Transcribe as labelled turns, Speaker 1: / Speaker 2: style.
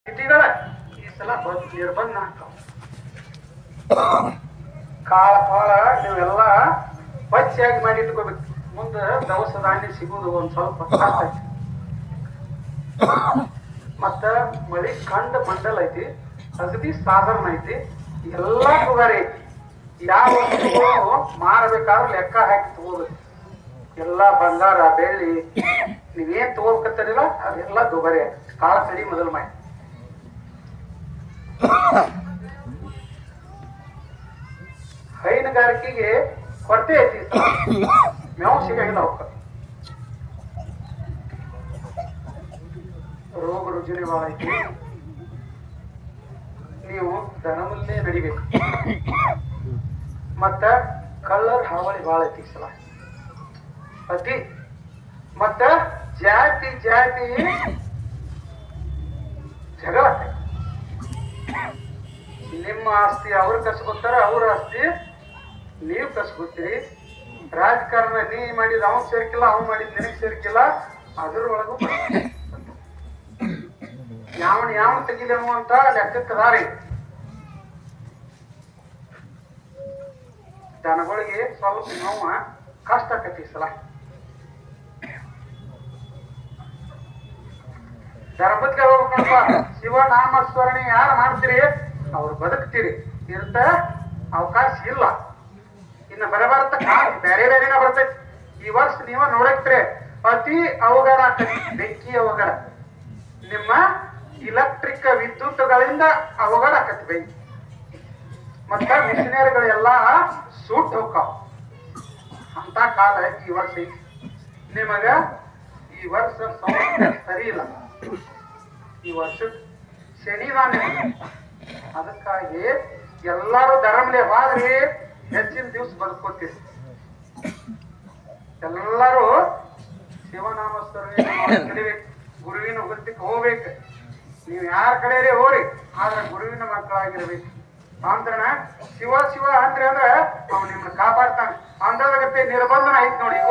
Speaker 1: ಸ್ಥಿತಿಗಳ ಈ ಸಲ ನಿರ್ಬಂಧ ಆಗ್ತಾವ. ಕಾಳ ಪಾಳ ನೀವೆಲ್ಲ ಪಚ್ಚಿಯಾಗಿ ಮಾಡಿ ಇಟ್ಕೋಬೇಕು. ಮುಂದೆ ದವಸ ಧಾನ್ಯ ಸಿಗುವುದು ಒಂದ್ ಸ್ವಲ್ಪ ಕಷ್ಟ ಐತಿ. ಮತ್ತ ಮಳಿ ಕಂಡ ಮಂಡಲ ಐತಿ, ಅಗದಿ ಸಾಧಾರಣ ಐತಿ, ಎಲ್ಲಾ ದುಗಾರಿ ಐತಿ. ಯಾವ ಮಾರಬೇಕಾದ್ರೂ ಲೆಕ್ಕ ಹಾಕಿ ತಗೋಬೇಕು. ಎಲ್ಲಾ ಬಂಗಾರ ಬೆಳ್ಳಿ ನೀವೇನ್ ತಗೋಬೇಕಂತಾರಿಲ್ಲ ಅದೆಲ್ಲ ದುಬಾರಿ ಆಯ್ತು. ಕಾಳ ಕಡಿ ಮೊದಲು ಮಾಡಿ ಹೈನುಗಾರಿಕೆಗೆ ಕೊರತೆ ಐತಿ. ಮೇವು ಸಿಗಂಗಿಲ್ಲ ಅವಕ್ಕ. ರೋಗ ರುಜಿನ ಭಾಳ ಐತಿ. ನೀವು ದನಮಲ್ಲೇ ನಡಿಬೇಕು. ಮತ್ತ ಕಳ್ಳರ್ ಹಾವಳಿ ಭಾಳ ಐತಿ ಸಲ ಅತಿ. ಮತ್ತ ಜಾತಿ ಜಾತಿ ಜಗಳ. ನಿಮ್ಮ ಆಸ್ತಿ ಅವ್ರು ಕಸ್ಕೊತಾರ, ಅವ್ರ ಆಸ್ತಿ ನೀವು ಕಸ್ಕೊತೀರಿ. ರಾಜಕಾರಣ ನೀ ಮಾಡಿದ ಅವನ್ ಸೇರ್ಕಿಲ್ಲ, ಅವ್ನು ಮಾಡಿದ್ ನಿನಗ್ ಸೇರ್ಕಿಲ್ಲ. ಅದ್ರೊಳಗೂ ಯಾವನ್ ತೆಗಿಲೇನು ಅಂತ ಲೆಕ್ಕಕ್ಕದಾರಿ. ದನಗಳಿಗೆ ಸ್ವಲ್ಪ ನೋವ ಕಷ್ಟ ಆಕತಿ ಸಲ. ದರಬದ್ಗೆ ಹೋಗ್ಬೇಕಪ್ಪ. ಶಿವನಾಮ ಸ್ಮರಣೆ ಯಾರು ಮಾಡ್ತೀರಿ ಅವ್ರು ಬದುಕ್ತೀರಿ. ಇರ್ತ ಅವಕಾಶ ಇಲ್ಲ. ಇನ್ನು ಬರಬಾರತ ಬೇರೆ ಬೇರೆನ ಬರ್ತೈತಿ. ಈ ವರ್ಷ ನೀವ ನೋಡಕ್ರೆ ಅತಿ ಅವಘಡ ಆಕತಿ. ಬೆಂಕಿ ಅವಘಡ. ನಿಮ್ಮ ಇಲೆಕ್ಟ್ರಿಕ್ ವಿದ್ಯುತ್ಗಳಿಂದ ಅವಘಡ ಆಕತಿ ಬೆಂಕಿ. ಮತ್ತ ಮಿಷನರಿಗಳೆಲ್ಲ ಸುಟ್ಟು ಹೋಗ್ತಾವ. ಅಂತ ಕಾಲ ಈ ವರ್ಷ ಐತಿ. ನಿಮಗ ಈ ವರ್ಷ ಸರಿ ಇಲ್ಲ. ಈ ವರ್ಷದ ಶನಿವಾರ. ಅದಕ್ಕಾಗಿ ಎಲ್ಲಾರು ಧರ್ಮಲೆ ಹೋದ್ರಿ ಹೆಚ್ಚಿನ ದಿವ್ಸ ಬದುಕೋತೀರಿ. ಎಲ್ಲರೂ ಶಿವನಾಮಸ್ಮರಣೆ ಕಲಿಬೇಕು. ಗುರುವಿನ ಹುದ್ದಕ್ಕೆ ಹೋಗ್ಬೇಕು. ನೀವು ಯಾರ ಕಡೆ ಹೋಗ್ರಿ, ಆದ್ರೆ ಗುರುವಿನ ಮಕ್ಕಳಾಗಿರ್ಬೇಕು. ಅಂದ್ರಣ ಶಿವ ಶಿವ ಅಂದ್ರಿ ಅಂದ್ರ ಅವ್ನು ನಿಮ್ಮನ್ನ ಕಾಪಾಡ್ತಾನೆ. ಅಂದ್ರಗತ್ತೆ ನಿರ್ಬಂಧನ ಐತ್ ನೋಡಿ. ಈಗ